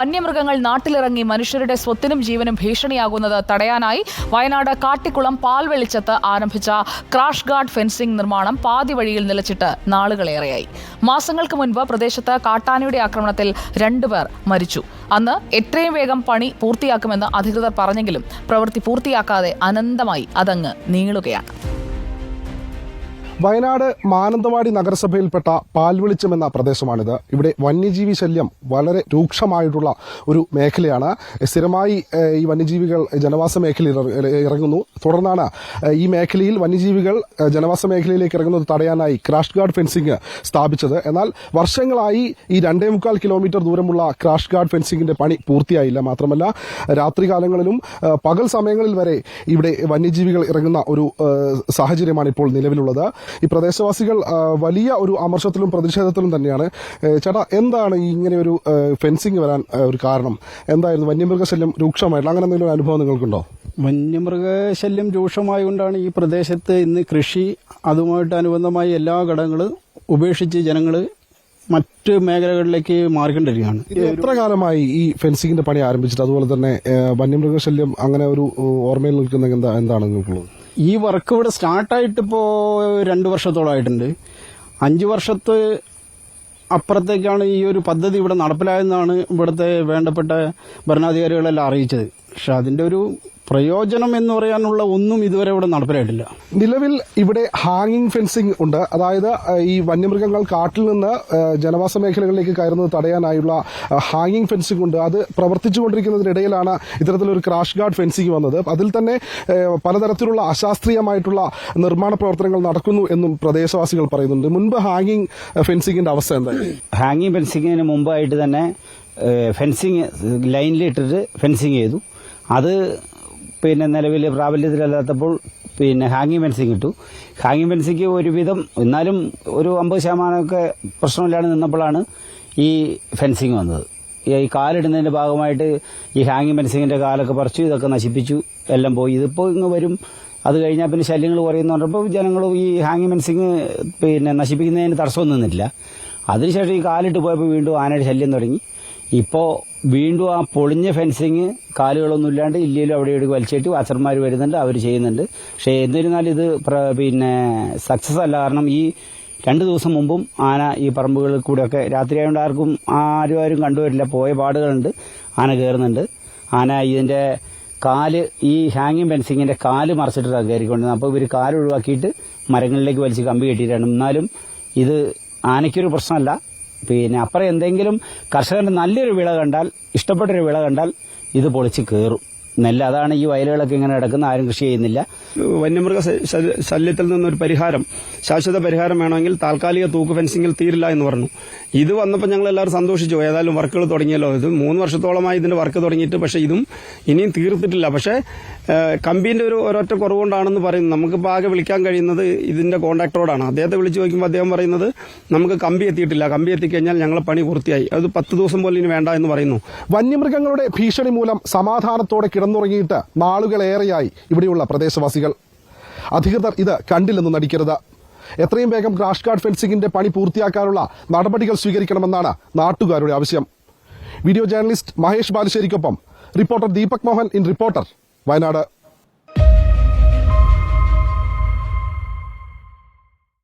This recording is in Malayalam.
വന്യമൃഗങ്ങൾ നാട്ടിലിറങ്ങി മനുഷ്യരുടെ സ്വത്തിനും ജീവനും ഭീഷണിയാകുന്നത് തടയാനായി വയനാട് കാട്ടിക്കുളം പാൽവെളിച്ചത്ത് ആരംഭിച്ച ക്രാഷ് ഗാർഡ് ഫെൻസിംഗ് നിർമ്മാണം പാതി വഴിയിൽ നിലച്ചിട്ട് നാളുകളേറെയായി. മാസങ്ങൾക്ക് മുൻപ് പ്രദേശത്ത് കാട്ടാനയുടെ ആക്രമണത്തിൽ 2 പേർ മരിച്ചു. അന്ന് എത്രയും വേഗം പണി പൂർത്തിയാക്കുമെന്ന് അധികൃതർ പറഞ്ഞെങ്കിലും പ്രവൃത്തി പൂർത്തിയാക്കാതെ അനന്തമായി അതങ്ങ് നീളുകയാണ്. വയനാട് മാനന്തവാടി നഗരസഭയിൽപ്പെട്ട പാൽവെളിച്ചം എന്ന പ്രദേശമാണിത്. ഇവിടെ വന്യജീവി ശല്യം വളരെ രൂക്ഷമായിട്ടുള്ള ഒരു മേഖലയാണ്. സ്ഥിരമായി ഈ വന്യജീവികൾ ജനവാസ മേഖലയിൽ ഇറങ്ങുന്നു. തുടർന്നാണ് ഈ മേഖലയിൽ വന്യജീവികൾ ജനവാസ മേഖലയിലേക്ക് ഇറങ്ങുന്നത് തടയാനായി ക്രാഷ് ഗാർഡ് ഫെൻസിംഗ് സ്ഥാപിച്ചത്. എന്നാൽ വർഷങ്ങളായി ഈ 2.25 കിലോമീറ്റർ ദൂരമുള്ള ക്രാഷ് ഗാർഡ് ഫെൻസിംഗിന്റെ പണി പൂർത്തിയായില്ല. മാത്രമല്ല രാത്രികാലങ്ങളിലും പകൽ സമയങ്ങളിൽ വരെ ഇവിടെ വന്യജീവികൾ ഇറങ്ങുന്ന ഒരു സാഹചര്യമാണ് ഇപ്പോൾ നിലവിലുള്ളത്. ഈ പ്രദേശവാസികൾ വലിയ ഒരു അമർഷത്തിലും പ്രതിഷേധത്തിലും തന്നെയാണ്. ചേട്ടാ, എന്താണ് ഇങ്ങനെ ഒരു ഫെൻസിംഗ് വരാൻ ഒരു കാരണം? എന്തായിരുന്നു? വന്യമൃഗശല്യം രൂക്ഷമായിട്ടുള്ള അങ്ങനെ എന്തെങ്കിലും അനുഭവം നിങ്ങൾക്കുണ്ടോ? വന്യമൃഗശല്യം രൂക്ഷമായതുകൊണ്ടാണ് ഈ പ്രദേശത്ത് ഇന്ന് കൃഷി അതുമായിട്ട് അനുബന്ധമായി എല്ലാ ഘടകങ്ങളും ഉപേക്ഷിച്ച് ജനങ്ങൾ മറ്റ് മേഖലകളിലേക്ക് മാറിക്കൊണ്ടിരിക്കുകയാണ്. എത്ര കാലമായി ഈ ഫെൻസിംഗിന്റെ പണി ആരംഭിച്ചിട്ട്? അതുപോലെ തന്നെ വന്യമൃഗശല്യം അങ്ങനെ ഒരു ഓർമ്മയിൽ നിൽക്കുന്ന എന്താണ് നിങ്ങൾക്കുള്ളത്? ഈ വർക്ക് ഇവിടെ സ്റ്റാർട്ടായിട്ടിപ്പോൾ 2 വർഷത്തോളമായിട്ടുണ്ട്. 5 വർഷത്തെ അപ്പുറത്തേക്കാണ് ഈ ഒരു പദ്ധതി ഇവിടെ നടപ്പിലായെന്നാണ് ഇവിടുത്തെ വേണ്ടപ്പെട്ട ഭരണാധികാരികളെല്ലാം അറിയിച്ചത്. പക്ഷെ അതിന്റെ ഒരു പ്രയോജനം എന്ന് പറയാനുള്ള ഒന്നും ഇതുവരെ ഇവിടെ നടപ്പിലായിട്ടില്ല. നിലവിൽ ഇവിടെ ഹാങ്ങിങ് ഫെൻസിംഗ് ഉണ്ട്. അതായത് ഈ വന്യമൃഗങ്ങൾ കാട്ടിൽ നിന്ന് ജനവാസ മേഖലകളിലേക്ക് കയറുന്നത് തടയാനായുള്ള ഹാങ്ങിങ് ഫെൻസിംഗ് ഉണ്ട്. അത് പ്രവർത്തിച്ചുകൊണ്ടിരിക്കുന്നതിനിടയിലാണ് ഇത്തരത്തിലൊരു ക്രാഷ് ഗാർഡ് ഫെൻസിംഗ് വന്നത്. അതിൽ തന്നെ പലതരത്തിലുള്ള അശാസ്ത്രീയമായിട്ടുള്ള നിർമ്മാണ പ്രവർത്തനങ്ങൾ നടക്കുന്നു എന്നും പ്രദേശവാസികൾ പറയുന്നുണ്ട്. മുൻപ് ഹാങ്ങിങ് ഫെൻസിംഗിന്റെ അവസ്ഥ എന്തായിരുന്നു? ഹാങ്ങിങ് ഫെൻസിംഗിന് മുമ്പായിട്ട് തന്നെ ഫെൻസിങ് ലൈനിലിട്ടിട്ട് ഫെൻസിങ് ചെയ്തു. അത് നിലവിൽ പ്രാബല്യത്തിലല്ലാത്തപ്പോൾ ഹാങ്ങിങ് ഫെൻസിങ് ഇട്ടു. ഹാങ്ങിങ് ഫെൻസിങ് ഒരുവിധം എന്നാലും ഒരു 50% പ്രശ്നമില്ലാതെ നിന്നപ്പോഴാണ് ഈ ഫെൻസിങ് വന്നത്. ഈ കാലിടുന്നതിന്റെ ഭാഗമായിട്ട് ഈ ഹാങ്ങിങ് ഫെൻസിങ്ങിന്റെ കാലൊക്കെ പറിച്ചു, ഇതൊക്കെ നശിപ്പിച്ചു, എല്ലാം പോയി. ഇതിപ്പോൾ ഇങ്ങ് വരും. അത് കഴിഞ്ഞാൽ പിന്നെ ശല്യങ്ങൾ കുറയുന്നു പറഞ്ഞപ്പോൾ ജനങ്ങളും ഈ ഹാങ്ങിങ് ഫെൻസിങ് നശിപ്പിക്കുന്നതിന് തടസ്സമൊന്നും നിന്നില്ല. അതിനുശേഷം ഈ കാലിട്ട് പോയപ്പോൾ വീണ്ടും ആനയുടെ ശല്യം തുടങ്ങി. ഇപ്പോൾ വീണ്ടും ആ പൊളിഞ്ഞ ഫെൻസിങ് കാലുകളൊന്നും ഇല്ലാണ്ട് ഇല്ലേലും അവിടെ ഇവിടെ വലിച്ചിട്ട് വാച്ചർമാർ വരുന്നുണ്ട്, അവർ ചെയ്യുന്നുണ്ട്. പക്ഷേ എന്നിരുന്നാലും ഇത് സക്സസ് അല്ല. കാരണം ഈ 2 ദിവസം മുമ്പും ആന ഈ പറമ്പുകളിൽ കൂടെയൊക്കെ രാത്രി ആയതുകൊണ്ട് ആരും കണ്ടുവരില്ല, പോയ പാടുകളുണ്ട്. ആന കയറുന്നുണ്ട്. ആന ഇതിന്റെ കാല് ഈ ഹാങ്ങിങ് ഫെൻസിങ്ങിന്റെ കാല് മറച്ചിട്ടാണ് കയറിക്കൊണ്ടിരുന്നത്. അപ്പോൾ ഇവർ കാല് ഒഴിവാക്കിയിട്ട് മരങ്ങളിലേക്ക് വലിച്ച് കമ്പി കെട്ടിയിട്ടാണ്. എന്നാലും ഇത് ആനയ്ക്കൊരു പ്രശ്നമല്ല. അപ്പുറം എന്തെങ്കിലും കർഷകന്റെ നല്ലൊരു വിള കണ്ടാൽ, ഇഷ്ടപ്പെട്ടൊരു വിള കണ്ടാൽ ഇത് പൊളിച്ച് കയറും നെല്ല്. അതാണ് ഈ വയലുകളൊക്കെ ഇങ്ങനെ കിടക്കുന്ന, ആരും കൃഷി ചെയ്യുന്നില്ല. വന്യമൃഗ ശല്യത്തിൽ നിന്നൊരു പരിഹാരം, ശാശ്വത പരിഹാരം വേണമെങ്കിൽ താൽക്കാലിക തൂക്ക് ഫെൻസിംഗിൽ തീരില്ല എന്ന് പറഞ്ഞു. ഇത് വന്നപ്പോൾ ഞങ്ങൾ എല്ലാവരും സന്തോഷിച്ചു. ഏതായാലും വർക്കുകൾ തുടങ്ങിയല്ലോ. ഇത് 3 വർഷത്തോളമായി ഇതിന്റെ വർക്ക് തുടങ്ങിയിട്ട്, പക്ഷേ ഇതും ഇനിയും തീർത്തിട്ടില്ല. പക്ഷേ കമ്പീന്റെ ഒരൊറ്റ കുറവുകൊണ്ടാണെന്ന് പറയുന്നത്. നമുക്കിപ്പോൾ ആകെ വിളിക്കാൻ കഴിയുന്നത് ഇതിന്റെ കോൺട്രാക്ടറോടാണ്. അദ്ദേഹത്തെ വിളിച്ചു ചോദിക്കുമ്പോൾ അദ്ദേഹം പറയുന്നത് നമുക്ക് കമ്പി എത്തിയിട്ടില്ല, കമ്പി എത്തിക്കഴിഞ്ഞാൽ ഞങ്ങളെ പണി പൂർത്തിയായി, അത് 10 ദിവസം പോലും ഇനി വേണ്ട എന്ന് പറയുന്നു. വന്യമൃഗങ്ങളുടെ ഭീഷണി മൂലം സമാധാനത്തോടെ കിടന്നുറങ്ങിയിട്ട് നാളുകളേറെയായി ഇവിടെയുള്ള പ്രദേശവാസികൾ. അധികൃതർ ഇത് കണ്ടില്ലെന്ന് നടിക്കരുത്. എത്രയും വേഗം ക്രാഷ് ഗാർഡ് ഫെൻസിംഗിന്റെ പണി പൂർത്തിയാക്കാനുള്ള നടപടികൾ സ്വീകരിക്കണമെന്നാണ് നാട്ടുകാരുടെ ആവശ്യം. വീഡിയോ ജേർണലിസ്റ്റ് മഹേഷ് ബാലുശ്ശേരിക്കൊപ്പം reporter Deepak Mohan in reporter, Wayanad.